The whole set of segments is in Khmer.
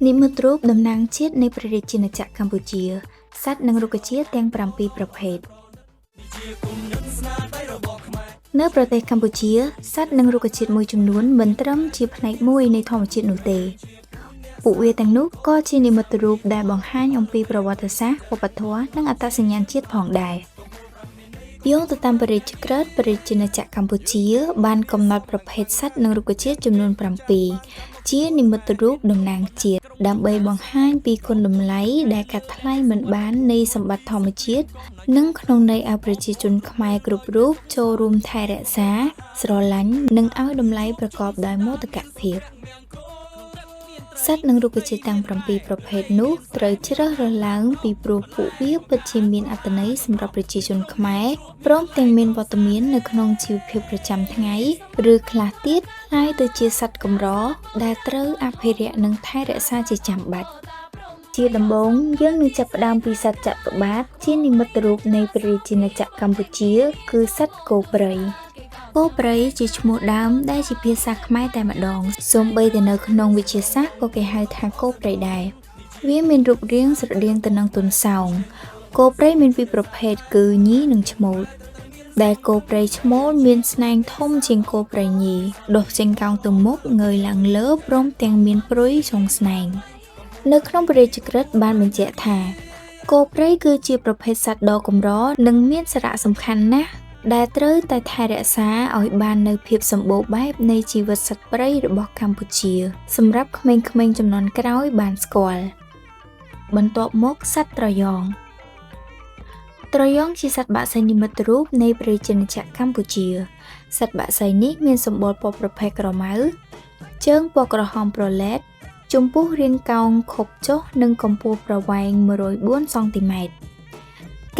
និមិត្តរូបតំណាងជាតិនៃព្រះរាជាណាចក្រកម្ពុជាសត្វនិងរុក្ខជាតិទាំង7ប្រភេទនៅប្រទេសកម្ពុជាសត្វនិងរុក្ខជាតិមួយចំនួនមិនត្រឹមជាផ្នែកមួយនៃធម្មជាតិនោះទេពួកវាទាំងនោះក៏ជានិមិត្តរូបដែលបង្ហាញអំពីប្រវត្តិសាស្ត្រវប្បធម៌និងអត្តសញ្ញាណជាតិផងដែរយោងទៅតាមព្រះរាជក្រឹត្យព្រះរាជាណាចក្រកម្ពុជាបានកំណត់ប្រភេទសត្វនិងរុក្ខជាតិចំនួន7ជានិមិត្តរូបតំណាងជាតិដើម្បីបង្ហាញពីគុណតម្លៃដែលកាត់ថ្លៃមិនបាននៃសម្បត្តិធម្មជាតិនិងក្នុងន័យឲ្យប្រជាជនខ្មែរគ្រប់រូបចូលរួមថែរក្សាស្រឡាញ់និងឲ្យតម្លៃប្រកបដោយមោទកភាពសត្វនិងរុក្ខជាតិទាំង7ប្រភេទនោះត្រូវជ្រើសរើសឡើងពីព្រោះពួកវាពិតជាមានអត្ថន័យសម្រាប់ប្រជាជនខ្មែរព្រមទាំងមានវត្តមាននៅក្នុងជីវភាពប្រចាំថ្ងៃឬខ្លះទៀតคล้ายទៅជាសត្វកម្រដែលត្រូវអភិរក្សនិងថែរក្សាជាចាំបាច់ជាដំបូងយើងនឹងចាប់ផ្ដើមពីសត្វចតុបាទជានិមិត្តរូបនៃព្រះរាជាណាចក្រកម្ពុជាគឺសត្វគោព្រៃគោព្រៃជាឈ្មោះដើមដែលជាភាសាខ្មែរតែម្ដងសូម្បីតែនៅក្នុងវិទ្យាសាស្ត្រក៏គេហៅថាគោព្រៃដែរវាមានរូបរាងស្រដៀងទៅនឹងទន្សោងគោព្រៃមានពីរប្រភេទគឺញីនិងឈ្មោលដែលគោព្រៃឈ្មោលមានស្នែងធំជាងគោព្រៃញីដុះចេញកោងទៅមុខងើយឡើងលើព្រមទាំងមានព្រុយចុងស្នែងនៅក្នុងព្រះរាជក្រឹត្យបានបញ្ជាក់ថាគោព្រៃគឺជាប្រភេទសត្វដ៏កម្រនិងមានសារៈសំខាន់ណាស់ដែលត្រូវតែថែរក្សាឲ្យបាននូវភាពសម្បូរបែបនៃជីវិតសត្វព្រៃរបស់កម្ពុជាសម្រាប់ក្មេងៗជំនាន់ក្រោយបានស្គាល់បន្ទាប់មកសត្វត្រយងត្រយងជាសត្វបក្សីនិមិត្តរូបនៃព្រះរាជាណាចក្រកម្ពុជាសត្វបក្សីនេះមានសម្បុរពណ៌ប្រផេះក្រមៅជើងពណ៌ក្រហមប្រឡែតចំពោះរាងកោងខុបចុះនិងកម្ពស់ប្រវែង104សង់ទីម៉ែត្រ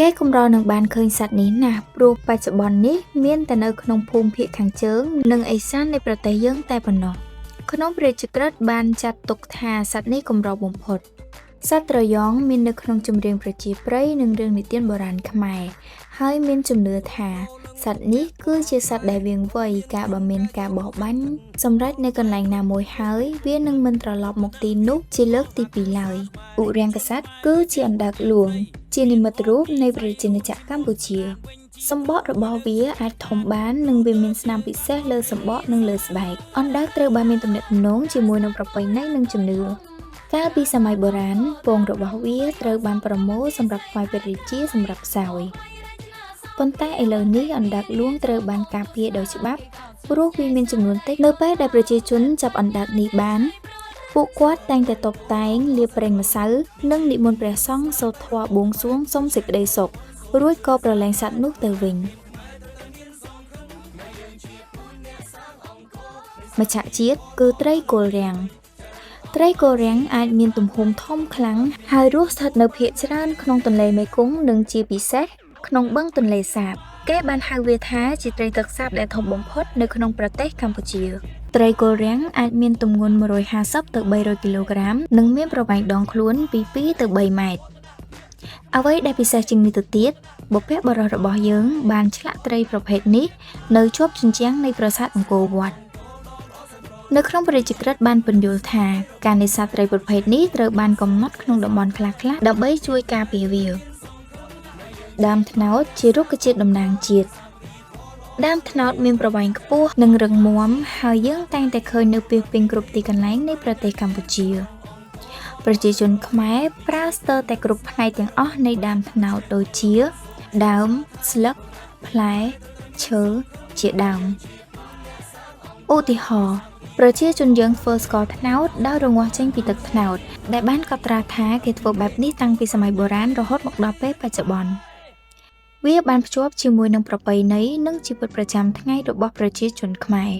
គេកម្រនឹងបានឃើញសត្វនេះណាស់ព្រោះបច្ចុប្បន្ននេះមានតែនៅក្នុងភូមិភាគខាងជើងនិងឦសាននៃប្រទេសយើងតែប៉ុណ្ណោះក្នុងព្រះរាជក្រឹត្យបានចាត់ទុកថាសត្វនេះកម្របំផុតសត្វត្រយងមាននៅក្នុងចម្រៀងប្រជាប្រិយនិងរឿងនិទានបុរាណខ្មែរហើយមានជំនឿថាសត្វនេះគឺជាសត្វដែលវាងវៃកាលបើមានការបោះបាញ់សម្រាប់នៅកន្លែងណាមួយហើយវានឹងមិនត្រឡប់មកទីនោះជាលើកទី2ឡើយឧរាំងកសត្វគឺជាអណ្ដើកហ្លួងជានិមិត្តរូបនៃព្រះរាជាណាចក្រកម្ពុជាសម្បករបស់វាអាចធំបាននិងវាមានស្នាមពិសេសលើសម្បកនិងលើស្បែកអណ្ដើកត្រូវបានមានទំនាក់ទំនងជាមួយនឹងប្រពៃណីនិងជំនឿកាលពីសម័យបុរាណពងរបស់វាត្រូវបានប្រមូលសម្រាប់ថ្វាយព្រះរាជាសម្រាប់សោយប៉ុន្តែឥឡូវនេះអណ្ដើកហ្លួងត្រូវបានការពារដោយច្បាប់ព្រោះវាមានចំនួនតិចនៅពេលដែលប្រជាជនចាប់អណ្ដើកនេះបានពួកគាត់តែងតែតុបតែងលាបប្រេងម្សៅនិងនិមន្តព្រះសង្ឃសូត្រធម៌បួងសួងសុំសេចក្តីសុខរួចក៏ប្រឡែងសត្វនោះទៅវិញមច្ឆជាតិគឺត្រីគល់រាំងត្រីគល់រាំងអាចមានទំហំធំខ្លាំងហើយរស់ស្ថិតនៅភាគច្រើនក្នុងទន្លេមេគង្គនិងជាពិសេសក្នុងបឹងទន្លេសាបគេបានហៅវាថាជាត្រីទឹកសាបដែលធំបំផុតនៅក្នុងប្រទេសកម្ពុជាត្រីគល់រាំងអាចមានទម្ងន់150ទៅ300គីឡូក្រាមនិងមានប្រវែងដងខ្លួនពី2ទៅ3ម៉ែត្រអ្វីដែលពិសេសជាងនេះទៅទៀតបុព្វបុរសរបស់យើងបានឆ្លាក់ត្រីប្រភេទនេះនៅជាប់ជញ្ជាំងនៃប្រាសាទអង្គរវត្តនៅក្នុងព្រះរាជក្រឹត្យបានពន្យល់ថាការនេសាទត្រីប្រភេទនេះត្រូវបានកំណត់ក្នុងតំបន់ខ្លះៗដើម្បីជួយការពារវាដើមត្នោតជារុក្ខជាតិតំណាងជាតិដើមត្នោតមានប្រវែងខ្ពស់និងរឹងមាំហើយយើងតែងតែឃើញនៅពាសពេញគ្រប់ទីកន្លែងនៃប្រទេសកម្ពុជាប្រជាជនខ្មែរប្រើស្ទើរតែគ្រប់ផ្នែកទាំងអស់នៃដើមត្នោតដូចជាដើមស្លឹកផ្លែឈើជាដើមឧទាហរណ៍ប្រជាជនយើងធ្វើស្ករត្នោតដោយរងាស់ចេញពីទឹកត្នោតដែលបានកត់ត្រាថាគេធ្វើបែបនេះតាំងពីសម័យបុរាណរហូតមកដល់ពេលបច្ចុប្បន្នវាបានភ្ជាប់ជាមួយនឹងប្រពៃណីនិងជីវិតប្រចាំថ្ងៃរបស់ប្រជាជនខ្មែរ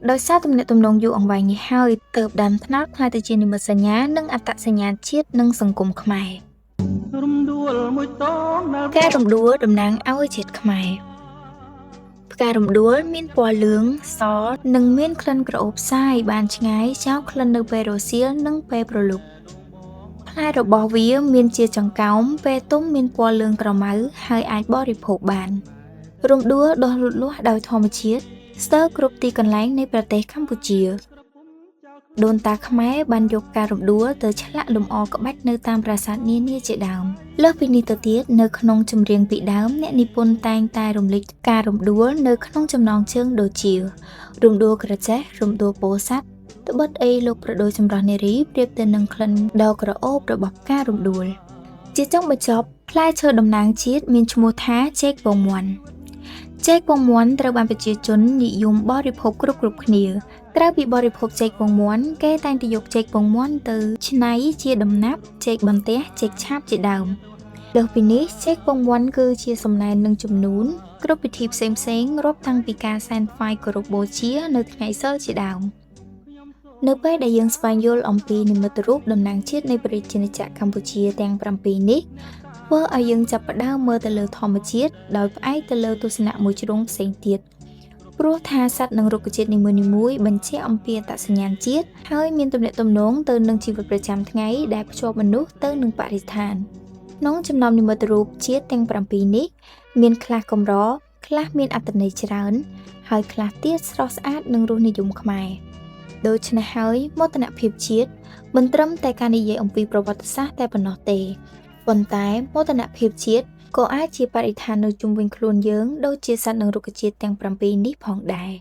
ដោយសារទំនាក់ទំនងយូរអង្វែងនេះហើយទើបដើមត្នោតក្លាយទៅជានិមិត្តសញ្ញានិងអត្តសញ្ញាណជាតិនិងសង្គមខ្មែរផ្ការំដួលតំណាងឲ្យជាតិខ្មែរផ្ការំដួលមានពណ៌លឿងសនិងមានក្លិនក្រអូបសាយបានឆ្ងាយចោលក្លិននៅពេលរសៀលនិងពេលព្រលប់ផ្លែរបស់វាមានជាចង្កោមពេលទុំមានពណ៌លឿងក្រមៅហើយអាចបរិភោគបានរំដួលដុះលូតលាស់ដោយធម្មជាតិស្ទើរគ្រប់ទីកន្លែងនៃប្រទេសកម្ពុជា ដូនតាខ្មែរបានយកការរំដួលទៅឆ្លាក់លម្អក្បាច់នៅតាមប្រាសាទនានាជាដើមលើសពីនេះទៅទៀតនៅក្នុងចម្រៀងពីដើមអ្នកនិពន្ធតែងតែរំលេចការរំដួលនៅក្នុងចំណងជើងដូចជារំដួលក្រចេះរំដួលពោធិ៍សាត់ត្បិតអីលោកប្រដូចចម្រុះនារីប្រៀបទៅនឹងក្លិនដ៏ក្រអូបរបស់ការរំដួលជាចុងបញ្ចប់ផ្លែឈើតំណាងជាតិមានឈ្មោះថាចេកពងមាន់ចេកពងមាន់ត្រូវបានប្រជាជននិយមបរិភោគគ្រប់គ្នាក្រៅពីបរិភោគចេកពងមាន់គេតែងតែយកចេកពងមាន់ទៅច្នៃជាដំណាប់ចេកបន្ទះចេកឆាបជាដើមលើសពីនេះចេកពងមាន់គឺជាសំណែននឹងជំនូនគ្រប់ពិធីផ្សេងរាប់តាំងពីការសែនថ្វាយគោរពបូជានៅថ្ងៃសីលជាដើមនៅពេលដែលយើងស្វែងយល់អំពីនិមិត្តរូបតំណាងជាតិនៃប្រជាជាតិកម្ពុជាទាំង7នេះធ្វើឲ្យយើងចាប់ផ្ដើមមើលទៅលើធម្មជាតិដោយផ្អែកទៅលើទស្សនៈមួយជ្រុងផ្សេងទៀតព្រោះថាសត្វនិងរុក្ខជាតិនីមួយៗបញ្ជាក់អំពីអត្តសញ្ញាណជាតិហើយមានទំនាក់ទំនងទៅនឹងជីវិតប្រចាំថ្ងៃដែលភ្ជាប់មនុស្សទៅនឹងបរិស្ថានក្នុងចំណោមនិមិត្តរូបជាតិទាំង7នេះមានខ្លះកម្រខ្លះមានអត្ថន័យច្រើនហើយខ្លះទៀតស្រស់ស្អាតនិងរសនិយមខ្មែរដូច្នេះហើយមោទនភាពជាតិមិនត្រឹមតែការនិយាយអំពីប្រវត្តិសាស្ត្រតែប៉ុណ្ណោះទេប៉ុន្តែមោទនភាពជាតិក៏អាចជាបរិស្ថាននៅជុំវិញខ្លួនយើងដូចជាសត្វនិងរុក្ខជាតិទាំង7នេះផងដែរ